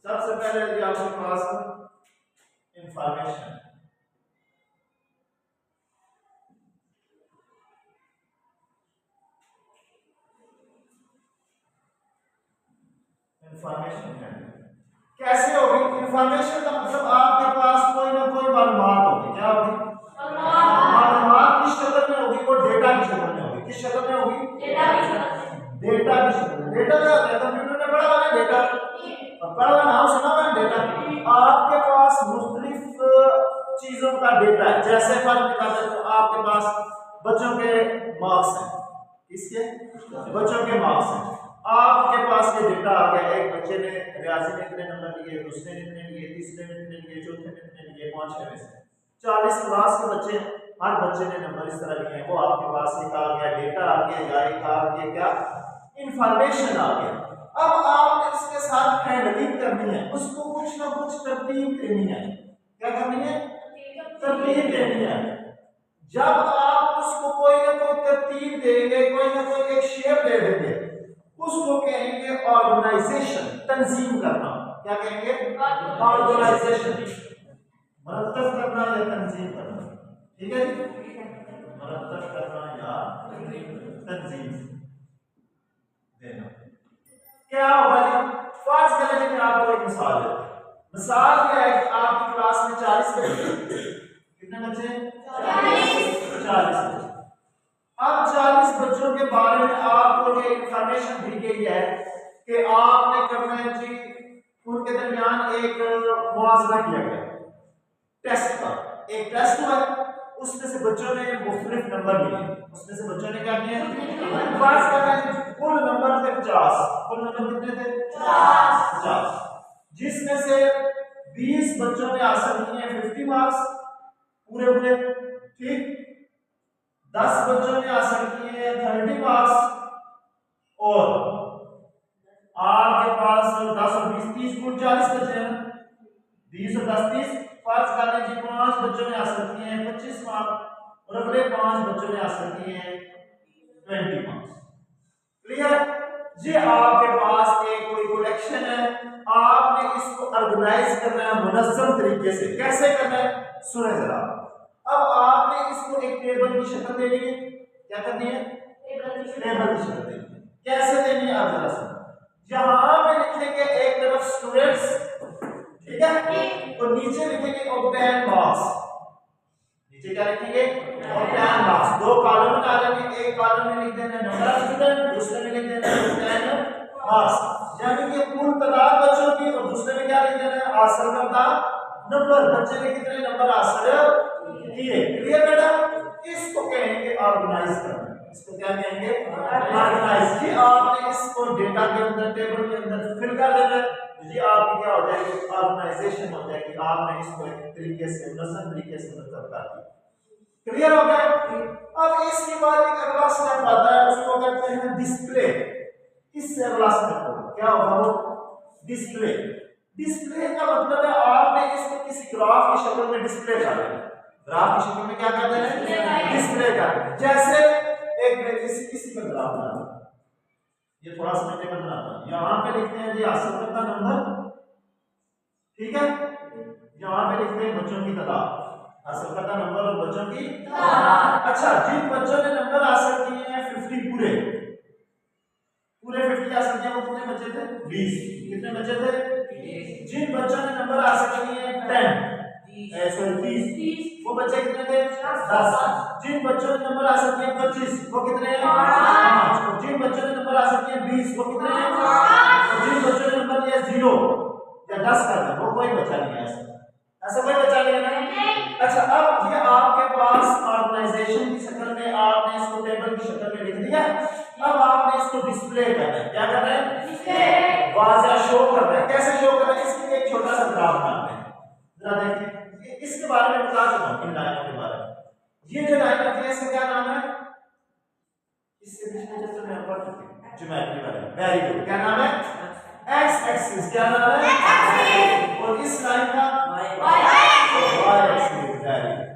सबसे पहले यदि आपके पास इंफॉर्मेशन है, कैसे होगी इंफॉर्मेशन का मतलब आपके पास कोई ना कोई मालूमात होगी। क्या होगी? मालूमात किस शक्ल में होगी? वो डेटा की शक्ल में होगी। किस शक्ल में होगी? डेटा की शक्ल में। डेटा की शक्ल में। डेटा क्या होता है? कंप्यूटर में पढ़ा हुआ है डेटा, पढ़ा हुआ नाम सुना हुआ है डेटा। आपके पास मुख्तलिफ चीजों का डेटा है। जैसे फर्क दिखाते हैं तो आपके पास बच्चों के मार्क्स हैं। किसके? बच्चों के मार्क्स हैं। आपके पास ये डेटा आ गया, एक बच्चे ने रियाजी में इतने नंबर लिए, दूसरे ने इतने लिए, तीसरे ने इतने लिए, चौथे ने इतने लिए, पांचवें में से 40 क्लास के बच्चे, हर बच्चे ने नंबर इस तरह लिए हैं। वो आपके पास एक आ गया, डेटा आ गया, या एक आ गया क्या? इंफॉर्मेशन आ गया। अब आपने इसके साथ हैंडलिंग करनी है, उसको कुछ ना कुछ तरतीब देनी है। क्या करनी है? तरतीब देनी है। जब आप उसको कोई ना कोई तरतीब देंगे, कोई ना कोई एक शेप दे देंगे, उसको कहेंगे ऑर्गेनाइजेशन, तंजीम करना। क्या कहेंगे? ऑर्गेनाइजेशन, मरतब करना या तंजीम करना। ठीक है जी, मरतब करना या तंजीम देना। क्या होगा जी? फर्ज करें कि मैं आपको एक मिसाल देता हूं। मिसाल यह है कि आपकी क्लास में 40 बच्चे, कितने बच्चे? 40 बच्चे। अब 40 बच्चों के बारे में आपको ये इंफॉर्मेशन दी गई है कि आपने करना है जी, उनके दरमियान एक मुआवजा किया गया टेस्ट का। एक टेस्ट हुआ, उसमें से बच्चों ने मुख्तलिफ नंबर लिए। उसमें से बच्चों ने क्या किया? फर्ज करना है कुल नंबर थे 50। कुल नंबर कितने थे? 50। जिसमें से 20 बच्चों ने हासिल किए 50 मार्क्स पूरे पूरे, ठीक। 10 बच्चों ने हासिल किए 30 मार्क्स, और आपके पास 10 और 20 30 कुल 40 बचे हैं। 20 और 10 30। फर्ज कर लें जी 5 बच्चों ने हासिल किए हैं 25 मार्क्स, और अगले 5 बच्चों ने हासिल किए हैं 20 मार्क्स। क्लियर? ये आपके पास एक कोई कलेक्शन है, आपने इसको ऑर्गेनाइज करना है मुनज़्ज़म तरीके से। कैसे करना है सुने जरा। अब आपने इसको एक टेबल की शक्ल देनी है। क्या करनी है? टेबल की शक्ल देनी है। कैसे देनी है आप जरा सुनो। यहां पे लिखेंगे एक तरफ स्टूडेंट्स, ठीक है, और नीचे लिखेंगे ऑब्टेन मार्क्स। नीचे क्या लिखेंगे? Obtain marks. दो कॉलम में डालेंगे, एक कॉलम में लिख देना नंबर ऑफ स्टूडेंट, दूसरे में लिख देना ऑब्टेन मार्क्स। यानी कि कुल तादाद बच्चों की, और दूसरे में क्या लिख देना है? हासिल करदा नंबर, बच्चे ने कितने नंबर हासिल किए। क्लियर बेटा? इसको कहेंगे ऑर्गेनाइज करना। इसको क्या कहेंगे? ऑर्गेनाइज। कि आपने इसको डेटा के अंदर, टेबल के अंदर फिल कर देना है। ये आपकी क्या हो जाएगी? ऑर्गेनाइजेशन हो जाएगी। आपने इसको एक तरीके से मुनज़्ज़म तरीके से मतलब कर दिया। क्लियर हो गया? अब इसके बाद एक अगला स्टेप आता है, उसको कहते हैं डिस्प्ले। इससे अगला स्टेप होगा क्या होगा? वो डिस्प्ले। डिस्प्ले का मतलब है आपने इसको किसी ग्राफ की शक्ल में डिस्प्ले कर देना। ग्राफ की शक्ल में क्या कर देना? डिस्प्ले कर देना। जैसे एक किसी का ग्राफ बनाना, ये थोड़ा समझने में बनाता हूं। यहां पे लिखते हैं जी हासिल करदा नंबर, ठीक है। यहां पे लिखते हैं बच्चों की तादाद, हासिल करदा नंबर और बच्चों की तादाद। अच्छा, जिन बच्चों ने नंबर हासिल किए हैं 50 पूरे 50 हासिल किए, वो कितने बच्चे थे? 20। कितने बच्चे थे? 20। जिन बच्चों ने नंबर हासिल किए हैं 30, वो बच्चे कितने थे? 10। जिन बच्चों ने नंबर हासिल किए 25, वो कितने हैं? 5। और जिन बच्चों ने नंबर हासिल किए 20, वो कितने हैं? 5। और जिन बच्चों ने नंबर लिया 0 या 10 कर दे, वो कोई बच्चा नहीं है। ऐसा कोई बच्चा नहीं है ना? अच्छा, अब ये आपके पास ऑर्गेनाइजेशन की शक्ल में, आपने इसको टेबल की शक्ल में लिख दिया। अब आपने इसको डिस्प्ले करना है। क्या करना है? डिस्प्ले, वाज़ेह शो करना है। कैसे शो करना है? इसके लिए एक छोटा सा ग्राफ बनाते हैं। जरा देखिए, इसके बारे में बता देता हूं, इन लाइनों के बारे में। ये जो लाइन है इसका क्या नाम है? इससे पिछले चैप्टर में हम पढ़ चुके हैं ज्योमेट्री वाले। Very good. क्या नाम है? X axis. क्या नाम है? X axis. और इस लाइन का वाई एक्सिस। Very good.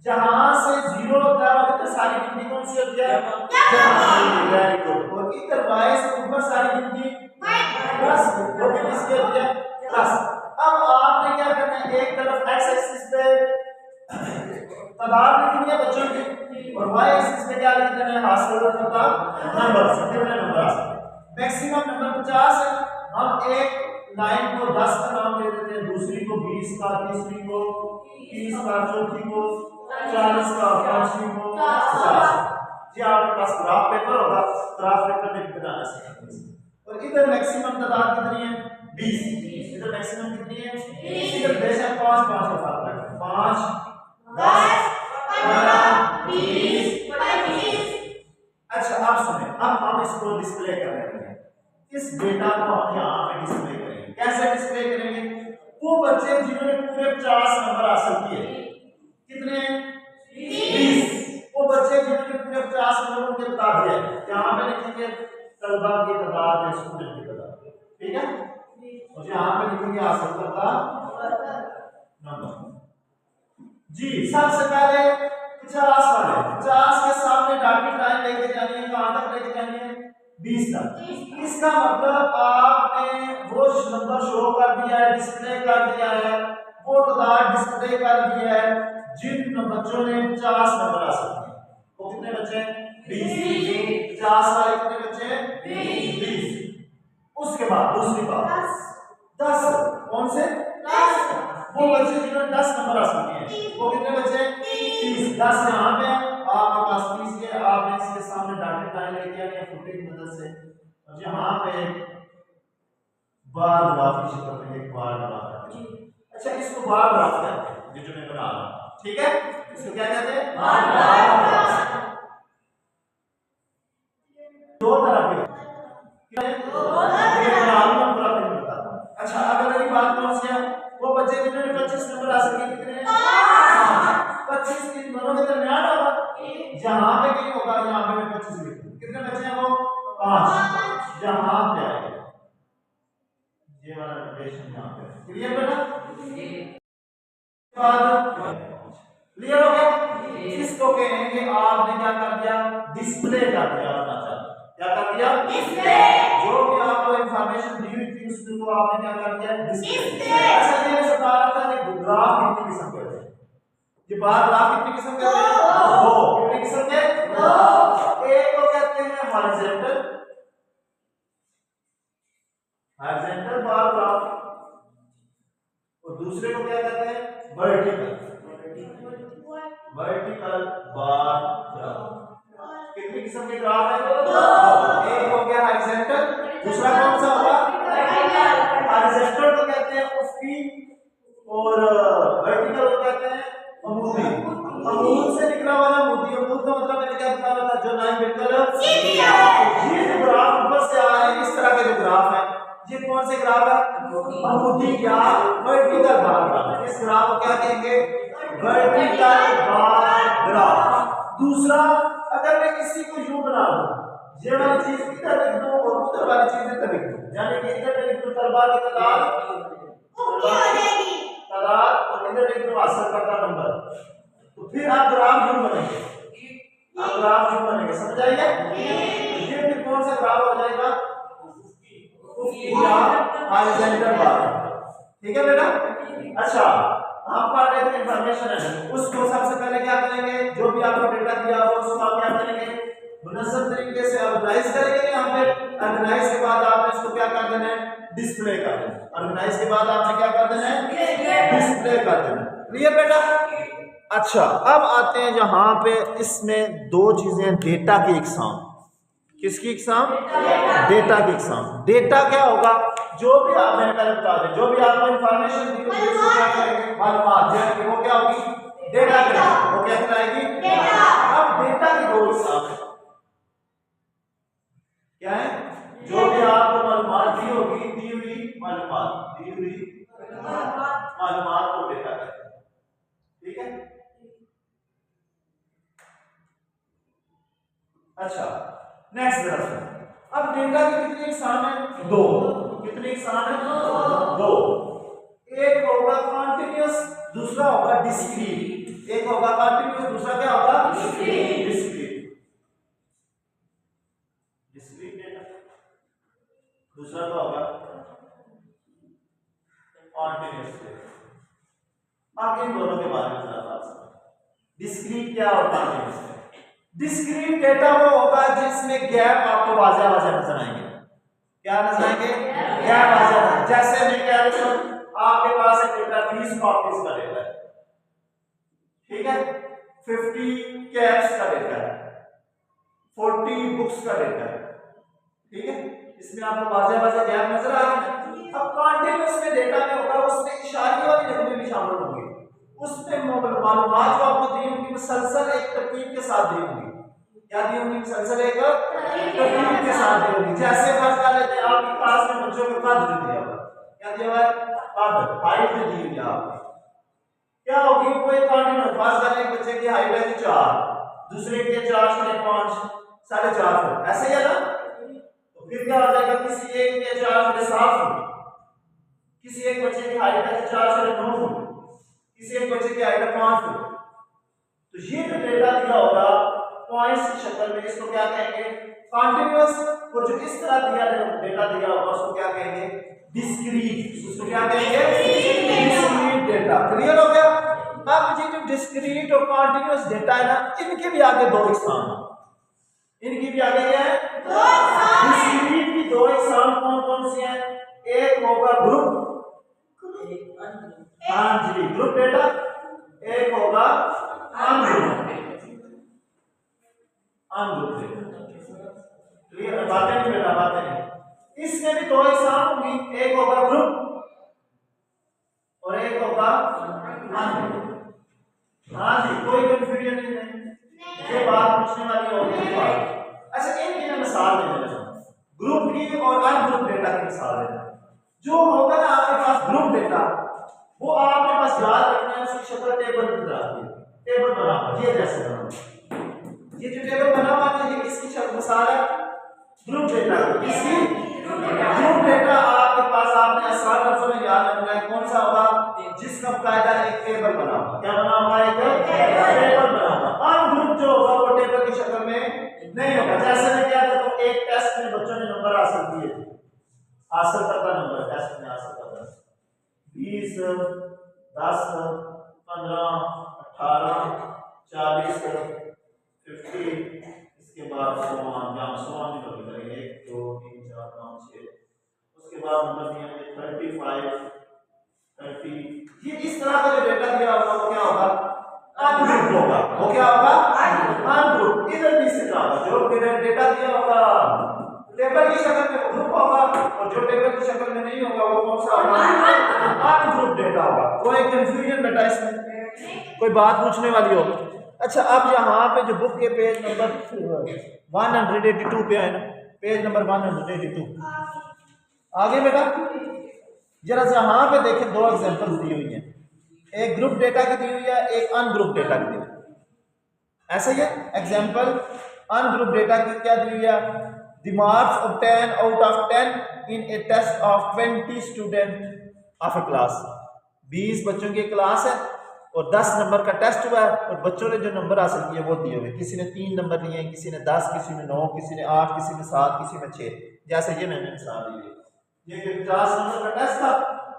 जहां से 0 होता है उधर सारी गिनती कौन सी होती है? Very good. और इधर y से ऊपर सारी गिनती प्लस, वो किसकी होती है? प्लस। मतलब नंबर कितने नंबर आ सकते हैं। मैक्सिमम नंबर 50 है। हम एक लाइन को 10 का नाम दे देते हैं, दूसरी को 20 का, तीसरी को 30 का, चौथी को 40 का, पांचवी को 50। जी आपके पास ग्राफ पेपर होगा, ग्राफ पेपर में बनाना सीखेंगे। और इधर मैक्सिमम तादाद कितनी है 20। इधर मैक्सिमम कितनी है 20। इधर बेशक 5 5 का फार्मूला है 5 10 15 20 25। अच्छा आप सुने, अब हम इसको डिस्प्ले कर रहे हैं। इस डेटा को हम यहाँ पे डिस्प्ले करेंगे। कैसे डिस्प्ले करेंगे? वो बच्चे जिन्होंने पूरे 50 नंबर हासिल किए, कितने 20। वो बच्चे जिन्होंने पूरे 50 नंबर उनके बता दिए, यहाँ पे लिखेंगे तलबा की तादाद है, स्टूडेंट की तादाद, ठीक है। और यहाँ पे लिखेंगे हासिल करता नंबर। जी सबसे पहले 50 वाले 50 के सामने डॉटेड लाइन लेके जानी है, कहां तक लेके जानी है 20 तक। इसका मतलब आपने वो नंबर शो कर दिया है, डिस्प्ले कर दिया है, वो तादाद डिस्प्ले कर दिया है जिन बच्चों ने 50 नंबर हासिल किए। वो कितने बच्चे 20। 50 वाले कितने बच्चे 20। उसके बाद दूसरी बात 10। कौन से 10? वो बच्चे जिन्होंने 10 नंबर हासिल किए वो कितने बच्चे 30। 10 यहाँ पे आपके पास 30 है, आपने इसके सामने डॉटेड लाइन लेके आनी है फुटे की मदद से। और यहाँ पे बार ग्राफ की शक्ल में एक बार ग्राफ है। अच्छा इसको बार ग्राफ कहते हैं, ये जो मैं बना रहा हूँ, ठीक है। इसको क्या कहते हैं बार ग्राफ। दो तरह के अच्छा अब अगली बात कौन सी है? वो बच्चे जिन्होंने 25 नंबर हासिल किए कितने 25 की दोनों के दरमियान होगा, जहां पे कहीं होगा यहां पे मैं 25 लिख दूं। कितने बच्चे हैं वो 5, जहां पे आएगा ये वाला नोटेशन यहां पे। क्लियर बेटा? क्लियर हो गया? इसको कहेंगे आपने क्या कर दिया डिस्प्ले कर दिया अपना चार्ट। क्या कर दिया डिस्प्ले। जो भी आपको इंफॉर्मेशन दी हुई थी उसको आपने क्या कर दिया डिस्प्ले। अच्छा ये मैं बता रहा था कि ग्राफ कितनी किस्म के होते हैं, ये बार ग्राफ कितनी किस्म के होते हैं दो। कितनी किस्म के दो। एक को कहते हैं हॉरिजॉन्टल बार ग्राफ और दूसरे को क्या कहते हैं वर्टिकल बार ग्राफ। कितनी किस्म के ग्राफ है दो। एक हो गया हॉरिजॉन्टल, दूसरा कौन सा होगा वर्टिकल। हॉरिजॉन्टल को कहते हैं उफकी और वर्टिकल को कहते हैं अमूदी। अमूद से निकला वाला अमूदी, अमूद का मतलब मैंने क्या बताया था जो लाइन बिल्कुल सीधी है। ये जो ग्राफ ऊपर से आ रहे हैं इस तरह के जो ग्राफ है ये कौन से ग्राफ है अमूदी या वर्टिकल बार ग्राफ। इस ग्राफ को क्या कहेंगे वर्टिकल बार ग्राफ। दूसरा अगर मैं इसी को यूं बना दूं, ये वाली चीज इधर लिख दूं और उधर वाली चीज इधर लिख दूं, यानी कि इधर लिख दूं तलबा की तादाद और इधर लिख दूं हासिल करता नंबर, तो फिर आप ग्राफ यूं बनेंगे। आप ग्राफ यूं बनेंगे, समझ आइए। ये फिर कौन सा ग्राफ हो जाएगा या हॉरिजॉन्टल बार। ठीक है बेटा? अच्छा हम पढ़ रहे थे इंफॉर्मेशन है, उसको सबसे पहले क्या करेंगे जो भी आपको डेटा दिया होगा उसको आप क्या करेंगे मुनज़्ज़म तरीके से ऑर्गेनाइज करेंगे। यहाँ पे ऑर्गेनाइज के बाद आपने इसको क्या कर देना है डिस्प्ले कर देना है। ऑर्गेनाइज के बाद आपने क्या कर देना है डिस्प्ले कर देना है। क्लियर बेटा? अच्छा अब आते हैं यहाँ पे इसमें दो चीजें डेटा की इकसाम। किसकी इकसाम डेटा की इकसाम। डेटा क्या होगा जो भी आप मैंने पहले बता दें जो भी आपको इंफॉर्मेशन दी होगी उसको क्या करेंगे मालूमात, यानी वो क्या होगी डेटा करेंगे। वो क्या कहलाएगी डेटा। अब डेटा की दो इकसाम है, क्या है जो भी आपको मालूमात दी होगी दी हुई मालूमात को डेटा कहते हैं। ठीक है? अच्छा नेक्स्ट तरफ अब डेटा की कितनी इकसाम है दो। कितनी इकसाम है दो। एक होगा कॉन्टिन्यूअस दूसरा होगा डिस्क्रीट। एक होगा कॉन्टिन्यूअस दूसरा क्या होगा डिस्क्रीट डेटा। दूसरा क्या होगा कॉन्टिन्यूअस डेटा। अब इन दोनों के बारे में जरा बात समझो। डिस्क्रीट क्या और कॉन्टिन्यूअस। डिस्क्रीट डेटा वो होगा जिसमें गैप आपको वाज़ह वाज़ह नजर आएंगे। क्या नजर आएंगे? गैप वाज़ह। जैसे मैं कह रहा हूं आपके पास एक डेटा 20 कॉपीज का डेटा है, ठीक है, 50 कैप्स का डेटा है, 40 बुक्स का डेटा है, ठीक है, इसमें आपको वाज़ह वाज़ह गैप नजर आ रहा है। अब कॉन्टिन्यूअस में डेटा में होगा उसमें इशारे वाली नकलें भी शामिल होंगी, उसमें मालूमात जो आपको दी होंगी मुसलसल एक तरतीब के साथ दी होंगी। क्या दी होंगी? मुसलसल एक तरतीब के साथ दी होंगी। जैसे फर्ज कर लेते हैं आपकी क्लास में बच्चों के कद जो दिया हुआ, क्या दिया हुआ है? कद, हाइट जो दी हुई है आपको, क्या होगी? कोई कॉन्टिन्यूअस फर्ज कर लें बच्चे की हाइट है 4, दूसरे की 4 साढ़े 5 साढ़े 4 फुट, ऐसे ही है ना? तो फिर क्या हो जाएगा? किसी एक के 4 साढ़े 7 फुट, किसी एक बच्चे की हाइट है 4 साढ़े 9 फुट, किसी एक बच्चे की हाइट है 5 फुट। तो ये जो डेटा दिया होगा पॉइंट्स की शक्ल में, इसको क्या कहेंगे? कॉन्टिन्यूअस। और जो इस तरह दिया डेटा दिया होगा उसको क्या कहेंगे? डिस्क्रीट। उसको क्या कहेंगे? Discrete data. क्लियर हो गया? अब ये जो डिस्क्रीट और कॉन्टिन्यूअस डेटा है ना, इनके भी आगे दो इकसाम है। इनकी भी आगे क्या है? दो इकसाम। डिस्क्रीट की दो इकसाम कौन कौन सी हैं? एक होगा ग्रुप, हाँ जी, ग्रुप डेटा, एक होगा अनग्रुप डेटा। क्लियर? बातें नहीं बेटा, बातें नहीं। इसमें भी दो इकसाम होंगी, एक होगा ग्रुप और एक होगा अनग्रुप। हाँ जी, कोई कंफ्यूजन नहीं, ये बात पूछने वाली होगी। अच्छा, इनकी मैं मिसाल दे देता हूं, ग्रुप की और अनग्रुप डेटा की मिसाल देता हूं। जो होगा ना आपके पास ग्रुप डेटा, वो आपके पास याद रखना है, उसकी शक्ल टेबल की तरह आती है। टेबल बना हुआ, ये जैसे बना हुआ, ये जो टेबल बना हुआ है ये किसकी शक्ल? मिसाल है ग्रुप डेटा। किसकी? ग्रुप डेटा आपके पास, आपने आसान लफ्जों में याद रखना है कौन सा होगा? जिसका कायदा एक टेबल बना हुआ। क्या बना हुआ है? एक टेबल बना हुआ। अनग्रुप जो होगा वो टेबल की शक्ल में नहीं होगा। जैसे मैं क्या कहता हूं, एक टेस्ट में बच्चों ने नंबर हासिल किए, हासिल करता नंबर, टेस्ट में हासिल करता 20 10 15 18 40 50, इसके बाद सोमान भी कभी करेंगे 1 2 3 4 5 6, उसके बाद नंबर दिए होंगे 35 30। ये इस तरह का जो डेटा दिया होगा वो क्या होगा? अनग्रुप होगा। वो क्या होगा? अनग्रुप। इधर भी इसी तरह जो डेटा दिया होगा टेबल की शक्ल में ग्रुप होगा, और जो टेबल की शक्ल में नहीं होगा वो कौन सा होगा? अनग्रुप डेटा होगा। कोई कंफ्यूजन बेटा इसमें? कोई बात पूछने वाली हो? अच्छा, अब यहाँ पे जो बुक के पेज नंबर 182 पे है ना, पेज नंबर 182 आगे बेटा जरा यहाँ पे देखें, दो एग्जांपल्स दी हुई हैं, एक ग्रुप डेटा की दी हुई है, एक अनग्रुप डेटा की दी हुई है। ऐसा ही है एग्जांपल अनग्रुप डेटा की क्या दी हुई है? The marks of 10 out of 10 in a test of 20 student of a class। 20 बच्चों की क्लास है और 10 नंबर का टेस्ट हुआ है, और बच्चों ने जो नंबर हासिल किए वो दिए हुए, किसी ने 3 नंबर लिए, किसी ने 10, किसी ने 9, किसी ने 8, किसी ने 7, किसी ने 6। जैसे ये मैंने मिसाल दी है, ये 50 नंबर का टेस्ट था,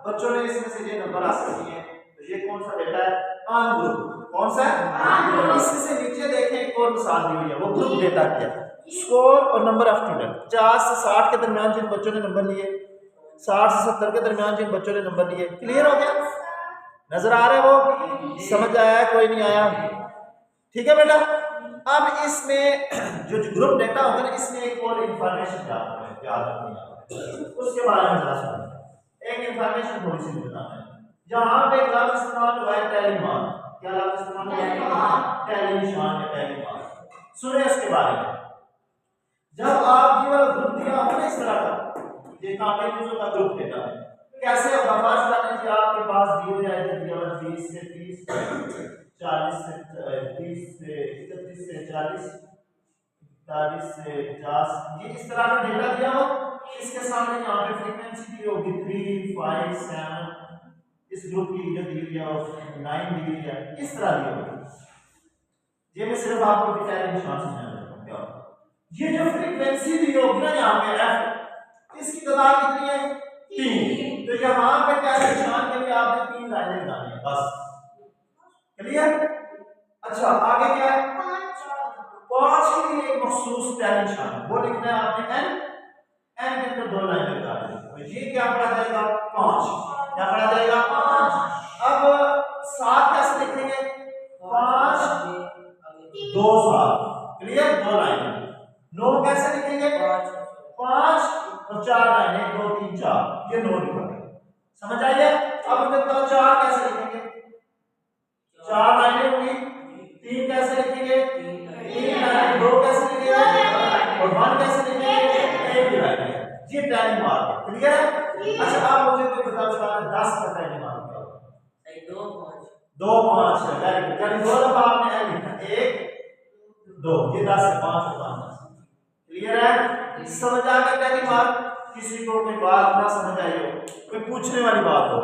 बच्चों ने इसमें से ये नंबर हासिल किए, तो ये कौन सा डेटा है? अनग्रुप। कौन सा है? इससे नीचे देखें एक और मिसाल दी हुई है, वो ग्रुप डेटा की है। स्कोर और नंबर ऑफ स्टूडेंट, 50 से 60 के दरमियान जिन बच्चों ने नंबर लिए, 60 से 70 के दरमियान जिन बच्चों ने नंबर लिए। क्लियर हो गया? नजर आ रहा है? वो समझ आया? कोई नहीं आया? ठीक है बेटा। अब इसमें जो ग्रुप डेटा होता है ना, इसमें एक और इंफॉर्मेशन याद रखनी है, उसके बारे में जरा सुनिए। एक इंफॉर्मेशन थोड़ी सी बताना है। यहाँ पे लफ्ज इस्तेमाल हुआ है टेलीमार्क। क्या लफ्ज इस्तेमाल हुआ है? टेलीनिशान या टेलीमार्क। सुने उसके बारे में। जब आप ये वाला ग्रुप दिया हो ना इस तरह का, ये कॉम्बिनेशन का ग्रुप डेटा है, कैसे आवाज करने की आपके पास दिए जाए, दिया हुआ 20 से 30 40 से 30 से 31 से 40 40 से 50, ये इस तरह का डेटा दिया हो। इसके सामने यहाँ पे फ्रीक्वेंसी दी होगी 3 5 7, इस ग्रुप की जो दी हुई है 9 दी हुई है, इस तरह दी होगी। ये मैं सिर्फ आपको डिटेल निशान समझाना चाहता हूँ। ये जो फ्रीक्वेंसी दी होगी ना यहाँ पे f, इसकी तादाद कितनी है? 3। तो यहाँ पे क्या निशान के लिए आपने 3 लाइनें लगानी है बस। क्लियर? अच्छा, आगे क्या है? पांच के लिए एक मखसूस टैली निशान है, वो लिखना है आपने एन, एन के अंदर 2 लाइनें लगा देंगे, तो ये क्या पढ़ा जाएगा 5, क्या पढ़ा जाएगा 5। अब 7 कैसे लिखेंगे 5 2 7, क्लियर 2 लाइनें। 9 कैसे लिखेंगे 5 और 4 लाइनें 2 3 4, ये 9 लिखा गया, समझ आइए। अब मैं कहता हूं 4 कैसे लिखेंगे 4 लाइनें होंगी, 3 कैसे लिखेंगे 3 लाइनें, 2 कैसे लिखेंगे और 1 कैसे लिखेंगे 1 लाइन है, ये टैली मार्क है, क्लियर है। अच्छा अब मुझे तो बताओ चला 10 का टैली मार्क क्या होगा, सही 2 5 है, वेरी गुड, यानी 2 दफा आपने एल लिखा 1 2, ये 10 है 5 और 5 10, क्लियर है। समझ आ गया टैली मार्क, किसी को कोई बात ना समझ आई हो, कोई पूछने वाली बात हो